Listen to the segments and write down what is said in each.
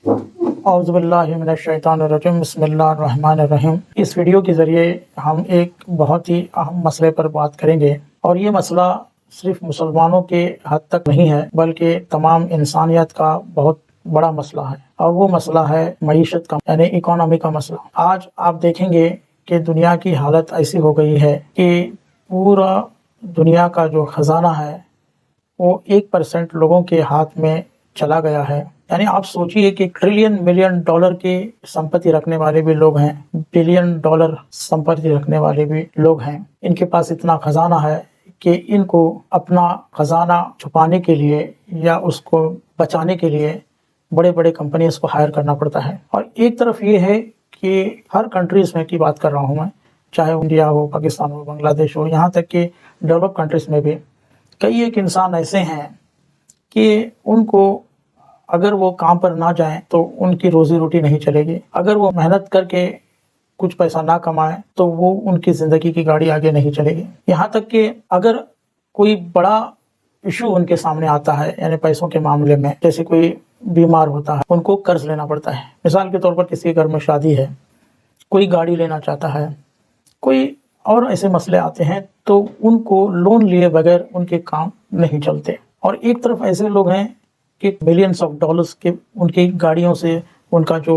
اعوذ باللہ من الشیطان الرجیم، بسم اللہ الرحمن الرحیم۔ اس ویڈیو کے ذریعے ہم ایک بہت ہی اہم مسئلے پر بات کریں گے، اور یہ مسئلہ صرف مسلمانوں کے حد تک نہیں ہے بلکہ تمام انسانیت کا بہت بڑا مسئلہ ہے، اور وہ مسئلہ ہے معیشت کا، یعنی اکانومی کا مسئلہ۔ آج آپ دیکھیں گے کہ دنیا کی حالت ایسی ہو گئی ہے کہ پورا دنیا کا جو خزانہ ہے وہ 1% لوگوں کے ہاتھ میں چلا گیا ہے۔ یعنی آپ سوچئے کہ ٹریلین ملین ڈالر کی سمپتی رکھنے والے بھی لوگ ہیں، بلین ڈالر سمپتی رکھنے والے بھی لوگ ہیں، ان کے پاس اتنا خزانہ ہے کہ ان کو اپنا خزانہ چھپانے کے لیے یا اس کو بچانے کے لیے بڑے بڑے کمپنیز کو ہائر کرنا پڑتا ہے۔ اور ایک طرف یہ ہے کہ ہر کنٹریز میں کی بات کر رہا ہوں میں، چاہے انڈیا ہو، پاکستان ہو، بنگلہ دیش ہو، یہاں تک کہ ڈیولپ کنٹریز میں بھی کئی ایک انسان ایسے ہیں کہ ان کو اگر وہ کام پر نہ جائیں تو ان کی روزی روٹی نہیں چلے گی، اگر وہ محنت کر کے کچھ پیسہ نہ کمائیں تو وہ ان کی زندگی کی گاڑی آگے نہیں چلے گی۔ یہاں تک کہ اگر کوئی بڑا ایشو ان کے سامنے آتا ہے، یعنی پیسوں کے معاملے میں، جیسے کوئی بیمار ہوتا ہے، ان کو قرض لینا پڑتا ہے۔ مثال کے طور پر کسی کے گھر میں شادی ہے، کوئی گاڑی لینا چاہتا ہے، کوئی اور ایسے مسئلے آتے ہیں تو ان کو لون لیے بغیر ان کے کام نہیں چلتے۔ اور ایک طرف ایسے لوگ ہیں کہ ملینز آف ڈالرز کے ان کی گاڑیوں سے ان کا جو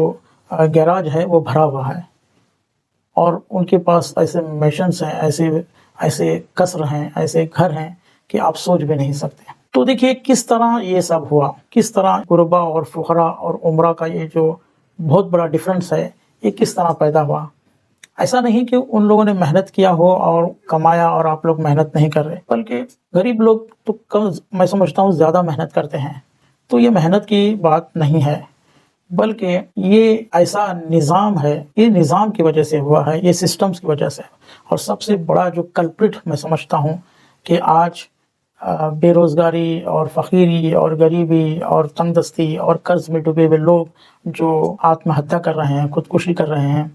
گیراج ہے وہ بھرا ہوا ہے، اور ان کے پاس ایسے میشنز ہیں، ایسے قصر ہیں، ایسے گھر ہیں کہ آپ سوچ بھی نہیں سکتے۔ تو دیکھیے کس طرح یہ سب ہوا، کس طرح غربا اور فقراء اور عمرہ کا یہ جو بہت بڑا ڈفرنس ہے یہ کس طرح پیدا ہوا۔ ایسا نہیں کہ ان لوگوں نے محنت کیا ہو اور کمایا اور آپ لوگ محنت نہیں کر رہے، بلکہ غریب لوگ تو کم، میں سمجھتا ہوں زیادہ محنت کرتے ہیں۔ تو یہ محنت کی بات نہیں ہے، بلکہ یہ ایسا نظام ہے، یہ نظام کی وجہ سے ہوا ہے، یہ سسٹمز کی وجہ سے۔ اور سب سے بڑا جو کلپرٹ میں سمجھتا ہوں کہ آج بے روزگاری اور فقیری اور غریبی اور تنگ دستی اور قرض میں ڈوبے ہوئے لوگ جو آتم ہتیا کر رہے ہیں، خودکشی کر رہے ہیں،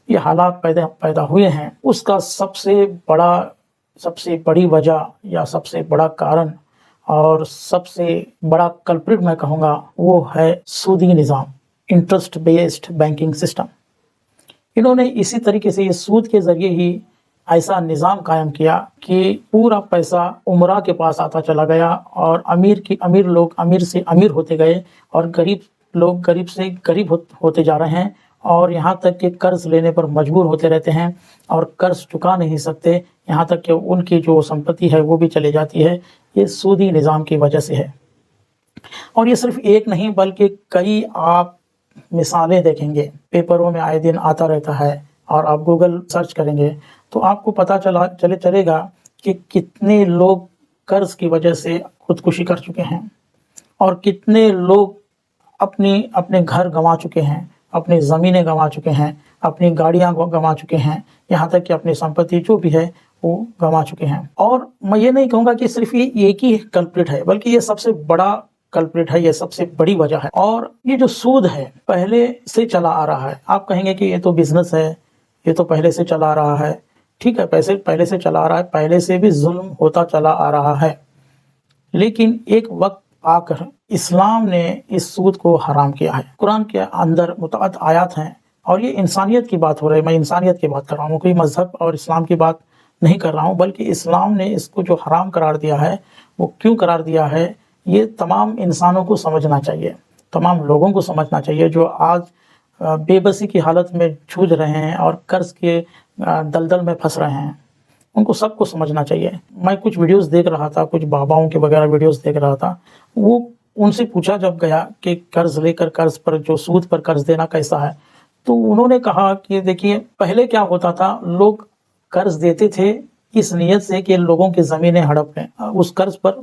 یہ حالات پیدا ہوئے ہیں، اس کا سب سے بڑی وجہ یا سب سے بڑا کارن اور سب سے بڑا کلپرٹ میں کہوں گا وہ ہے سودی نظام، انٹرسٹ بیسڈ بینکنگ سسٹم۔ انہوں نے اسی طریقے سے یہ سود کے ذریعے ہی ایسا نظام قائم کیا کہ پورا پیسہ عمرہ کے پاس آتا چلا گیا، اور امیر لوگ امیر سے امیر ہوتے گئے، اور غریب لوگ غریب سے غریب ہوتے جا رہے ہیں، اور یہاں تک کہ قرض لینے پر مجبور ہوتے رہتے ہیں، اور قرض چکا نہیں سکتے، یہاں تک کہ ان کی جو سمپتی ہے وہ بھی چلے جاتی ہے۔ یہ سودی نظام کی وجہ سے ہے۔ اور یہ صرف ایک نہیں بلکہ کئی آپ مثالیں دیکھیں گے، پیپروں میں آئے دن آتا رہتا ہے، اور آپ گوگل سرچ کریں گے تو آپ کو پتہ چلے گا کہ کتنے لوگ قرض کی وجہ سے خودکشی کر چکے ہیں، اور کتنے لوگ اپنے گھر گنوا چکے ہیں، اپنی زمینیں گنوا چکے ہیں، اپنی گاڑیاں گنوا چکے ہیں، یہاں تک کہ اپنی سمپتی جو بھی ہے وہ گنوا چکے ہیں۔ اور میں یہ نہیں کہوں گا کہ صرف یہ ایک ہی کلپریٹ ہے، بلکہ یہ سب سے بڑا کلپریٹ ہے، یہ سب سے بڑی وجہ ہے۔ اور یہ جو سود ہے پہلے سے چلا آ رہا ہے۔ آپ کہیں گے کہ یہ تو بزنس ہے، یہ تو پہلے سے چلا آ رہا ہے۔ ٹھیک ہے، پہلے سے چلا آ رہا ہے، پہلے سے بھی ظلم ہوتا چلا آ رہا ہے، لیکن ایک وقت آ کر اسلام نے اس سود کو حرام کیا ہے۔ قرآن کے اندر متعدد آیات ہیں، اور یہ انسانیت کی بات ہو رہی ہے، میں انسانیت کی بات کر رہا ہوں، کوئی مذہب اور اسلام کی بات نہیں کر رہا ہوں، بلکہ اسلام نے اس کو جو حرام قرار دیا ہے وہ کیوں قرار دیا ہے یہ تمام انسانوں کو سمجھنا چاہیے، تمام لوگوں کو سمجھنا چاہیے جو آج بے بسی کی حالت میں جھوج رہے ہیں اور قرض کے دلدل میں پھنس رہے ہیں، ان کو سب کو سمجھنا چاہیے۔ میں کچھ ویڈیوز دیکھ رہا تھا، کچھ باباؤں کے وغیرہ ویڈیوز دیکھ رہا تھا، وہ ان سے پوچھا جب گیا کہ قرض لے کر قرض پر جو سود پر قرض دینا کیسا ہے، تو انہوں نے کہا کہ دیکھیے پہلے کیا ہوتا تھا، لوگ قرض دیتے تھے اس نیت سے کہ لوگوں کی زمینیں ہڑپ لیں، اس قرض پر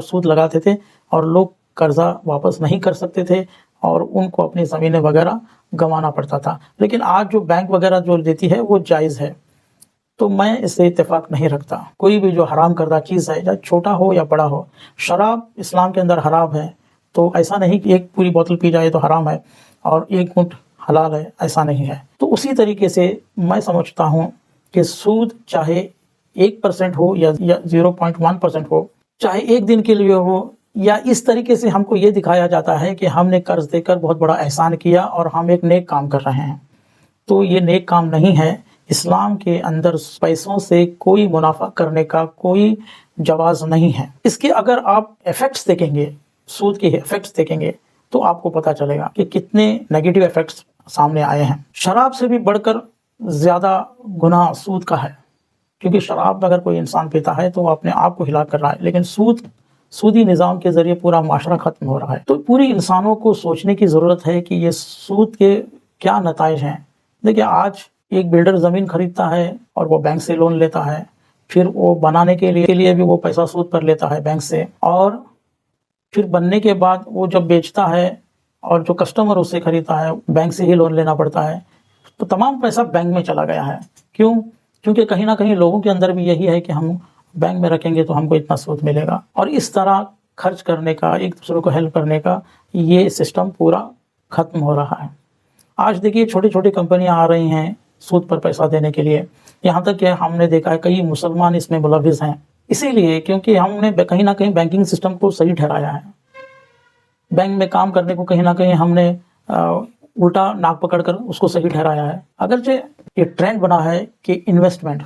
سود لگاتے تھے، اور لوگ قرضہ واپس نہیں کر سکتے تھے، اور ان کو اپنی زمینیں وغیرہ گنوانا پڑتا تھا۔ لیکن آج جو بینک وغیرہ جو دیتی ہے وہ جائز ہے، تو میں اس سے اتفاق نہیں رکھتا۔ کوئی بھی جو حرام کردہ چیز ہے، چاہے چھوٹا ہو یا بڑا ہو، شراب اسلام کے اندر حرام ہے، تو ایسا نہیں کہ ایک پوری بوتل پی جائے تو حرام ہے اور ایک گھونٹ حلال ہے، ایسا نہیں ہے۔ تو اسی طریقے سے میں سمجھتا ہوں کہ سود چاہے 1% ہو یا 0.1% ہو، چاہے ایک دن کے لیے ہو یا اس طریقے سے ہم کو یہ دکھایا جاتا ہے کہ ہم نے قرض دے کر بہت بڑا احسان کیا اور ہم ایک نیک کام کر رہے ہیں، تو یہ نیک کام نہیں ہے۔ اسلام کے اندر پیسوں سے کوئی منافع کرنے کا کوئی جواز نہیں ہے۔ اس کے اگر آپ ایفیکٹس دیکھیں گے، سود کے ایفیکٹس دیکھیں گے تو آپ کو پتہ چلے گا کہ کتنے نیگیٹو ایفیکٹس سامنے آئے ہیں۔ شراب سے بھی بڑھ کر زیادہ گناہ سود کا ہے، کیونکہ شراب اگر کوئی انسان پیتا ہے تو وہ اپنے آپ کو ہلاک کر رہا ہے، لیکن سودی نظام کے ذریعے پورا معاشرہ ختم ہو رہا ہے۔ تو پوری انسانوں کو سوچنے کی ضرورت ہے کہ یہ سود کے کیا نتائج ہیں۔ دیکھیں، آج ایک بلڈر زمین خریدتا ہے اور وہ بینک سے لون لیتا ہے، پھر وہ بنانے کے لیے بھی وہ پیسہ سود پر لیتا ہے بینک سے، اور پھر بننے کے بعد وہ جب بیچتا ہے اور جو کسٹمر اس سے خریدتا ہے بینک سے ہی لون لینا پڑتا ہے، تو تمام پیسہ بینک میں چلا گیا ہے۔ کیوں؟ کیونکہ کہیں نہ کہیں لوگوں کے اندر بھی یہی ہے کہ ہم بینک میں رکھیں گے تو ہم کو اتنا سود ملے گا، اور اس طرح خرچ کرنے کا، ایک دوسرے کو ہیلپ کرنے کا یہ سسٹم پورا ختم ہو رہا ہے۔ آج دیکھیے چھوٹی چھوٹی کمپنیاں آ رہی ہیں سود پر پیسہ دینے کے لیے، یہاں تک کہ ہم نے دیکھا ہے کئی مسلمان اس میں ملوث ہیں، اسی لیے کیونکہ ہم نے کہیں نہ کہیں بینکنگ سسٹم کو صحیح ٹھہرایا ہے۔ بینک میں کام کرنے کو کہیں نہ کہیں ہم نے الٹا ناک پکڑ کر اس کو صحیح ٹھہرایا ہے۔ اگرچہ یہ ٹرینڈ بنا ہے کہ انویسٹمنٹ،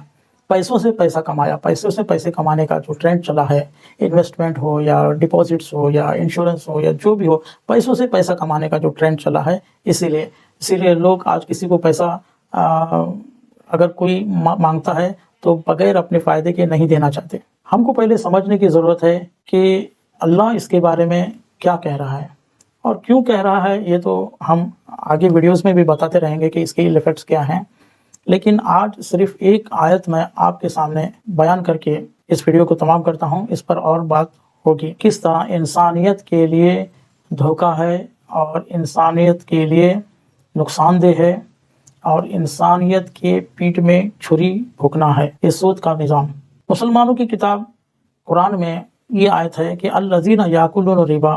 پیسوں سے پیسہ کمایا، پیسوں سے پیسے کمانے کا جو ٹرینڈ چلا ہے، انویسٹمنٹ ہو یا ڈپازٹس ہو یا انشورنس ہو یا جو بھی ہو، پیسوں سے پیسہ کمانے کا جو ٹرینڈ چلا ہے، اسی لیے لوگ آج کسی کو پیسہ اگر کوئی مانگتا ہے تو بغیر اپنے فائدے کے نہیں دینا چاہتے۔ ہم کو پہلے سمجھنے کی ضرورت ہے کہ اللہ اس کے بارے میں کیا کہہ رہا ہے اور کیوں کہہ رہا ہے۔ یہ تو ہم آگے ویڈیوز میں بھی بتاتے رہیں گے کہ اس کے ایفیکٹس کیا ہیں، لیکن آج صرف ایک آیت میں آپ کے سامنے بیان کر کے اس ویڈیو کو تمام کرتا ہوں۔ اس پر اور بات ہوگی، کس طرح انسانیت کے لیے دھوکہ ہے اور انسانیت کے لیے نقصان دہ ہے اور انسانیت کے پیٹھ میں چھری بھونکنا ہے یہ سود کا نظام۔ مسلمانوں کی کتاب قرآن میں یہ آیت ہے کہ الذین یاکلون الربا،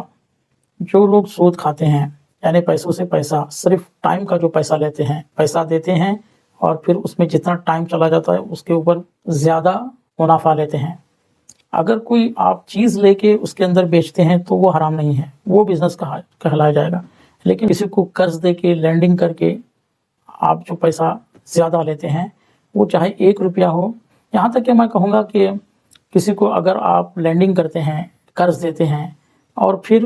جو لوگ سود کھاتے ہیں، یعنی پیسوں سے پیسہ، صرف ٹائم کا جو پیسہ لیتے ہیں، پیسہ دیتے ہیں اور پھر اس میں جتنا ٹائم چلا جاتا ہے اس کے اوپر زیادہ منافع لیتے ہیں۔ اگر کوئی آپ چیز لے کے اس کے اندر بیچتے ہیں تو وہ حرام نہیں ہے، وہ بزنس کہلایا جائے گا، لیکن کسی کو قرض دے کے، لینڈنگ کر کے آپ جو پیسہ زیادہ لیتے ہیں، وہ چاہے 1 روپیہ ہو، یہاں تک کہ میں کہوں گا کہ کسی کو اگر آپ لینڈنگ کرتے ہیں، قرض دیتے ہیں اور پھر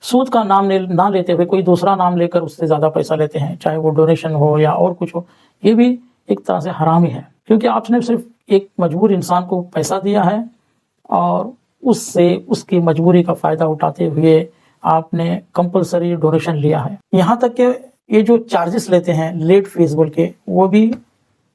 سود کا نام نہ لیتے ہوئے کوئی دوسرا نام لے کر اس سے زیادہ پیسہ لیتے ہیں، چاہے وہ ڈونیشن ہو یا اور کچھ ہو، یہ بھی ایک طرح سے حرام ہی ہے، کیونکہ آپ نے صرف ایک مجبور انسان کو پیسہ دیا ہے اور اس سے اس کی مجبوری کا فائدہ اٹھاتے ہوئے آپ نے کمپلسری ڈونیشن لیا ہے۔ یہاں تک کہ یہ جو چارجز لیتے ہیں لیٹ فیس بول کے، وہ بھی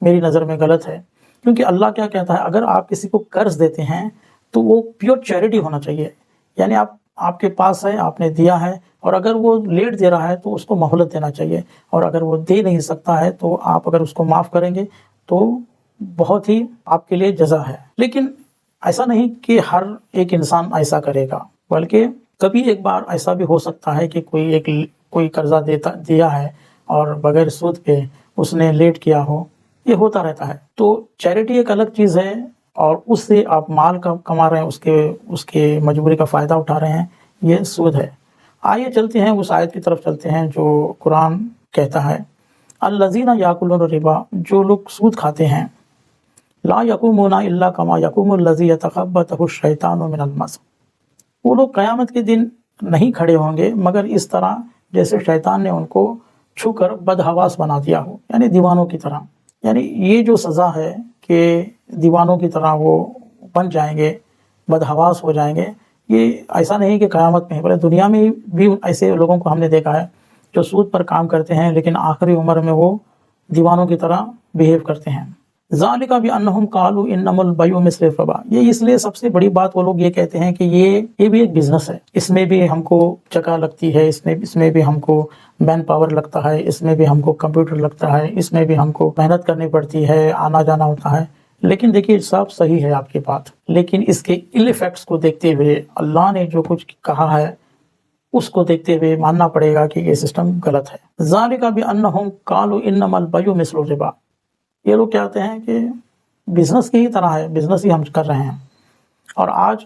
میری نظر میں غلط ہے، کیونکہ اللہ کیا کہتا ہے، اگر آپ کسی کو قرض دیتے ہیں تو وہ پیور چیریٹی ہونا چاہیے، یعنی آپ کے پاس ہے، آپ نے دیا ہے، اور اگر وہ لیٹ دے رہا ہے تو اس کو مہلت دینا چاہیے، اور اگر وہ دے نہیں سکتا ہے تو آپ اگر اس کو معاف کریں گے تو بہت ہی آپ کے لیے جزا ہے۔ لیکن ایسا نہیں کہ ہر ایک انسان ایسا کرے گا، بلکہ کبھی ایک بار ایسا بھی ہو سکتا ہے کہ کوئی قرضہ دیا ہے اور بغیر سود پہ اس نے لیٹ کیا ہو، یہ ہوتا رہتا ہے۔ تو چیریٹی ایک الگ چیز ہے، اور اس سے آپ مال کما رہے ہیں، اس کے مجبوری کا فائدہ اٹھا رہے ہیں، یہ سود ہے۔ آئیے چلتے ہیں اس آیت کی طرف چلتے ہیں جو قرآن کہتا ہے، الذین یاکلون الربا، جو لوگ سود کھاتے ہیں، لا یقومون الا کما یقوم الذی یتخبطہ الشیطان من المس، وہ لوگ قیامت کے دن نہیں کھڑے ہوں گے مگر اس طرح جیسے شیطان نے ان کو چھو کر بدحواس بنا دیا ہو، یعنی دیوانوں کی طرح۔ یعنی یہ جو سزا ہے کہ دیوانوں کی طرح وہ بن جائیں گے، بدحواس ہو جائیں گے، یہ ایسا نہیں کہ قیامت میں، بلکہ دنیا میں بھی ایسے لوگوں کو ہم نے دیکھا ہے جو سود پر کام کرتے ہیں لیکن آخری عمر میں وہ دیوانوں کی طرح بیہیو کرتے ہیں۔ ذالک بانہم قالوا انما البیع مثل الربا، یہ اس لیے سب سے بڑی بات وہ لوگ یہ کہتے ہیں کہ یہ بھی ایک بزنس ہے، اس میں بھی ہم کو چکا لگتی ہے، اس میں بھی ہم کو مین پاور لگتا ہے، اس میں بھی ہم کو کمپیوٹر لگتا ہے، اس میں بھی ہم کو محنت کرنی پڑتی ہے، آنا جانا ہوتا ہے۔ لیکن دیکھیے سب صحیح ہے آپ کی بات، لیکن اس کے ایل ایفیکٹس کو دیکھتے ہوئے، اللہ نے جو کچھ کہا ہے اس کو دیکھتے ہوئے ماننا پڑے گا کہ یہ سسٹم غلط ہے۔ ذالک بانہم قالوا انما البیع مثل الربا، یہ لوگ کہتے ہیں کہ بزنس کی ہی طرح ہے، بزنس ہی ہم کر رہے ہیں۔ اور آج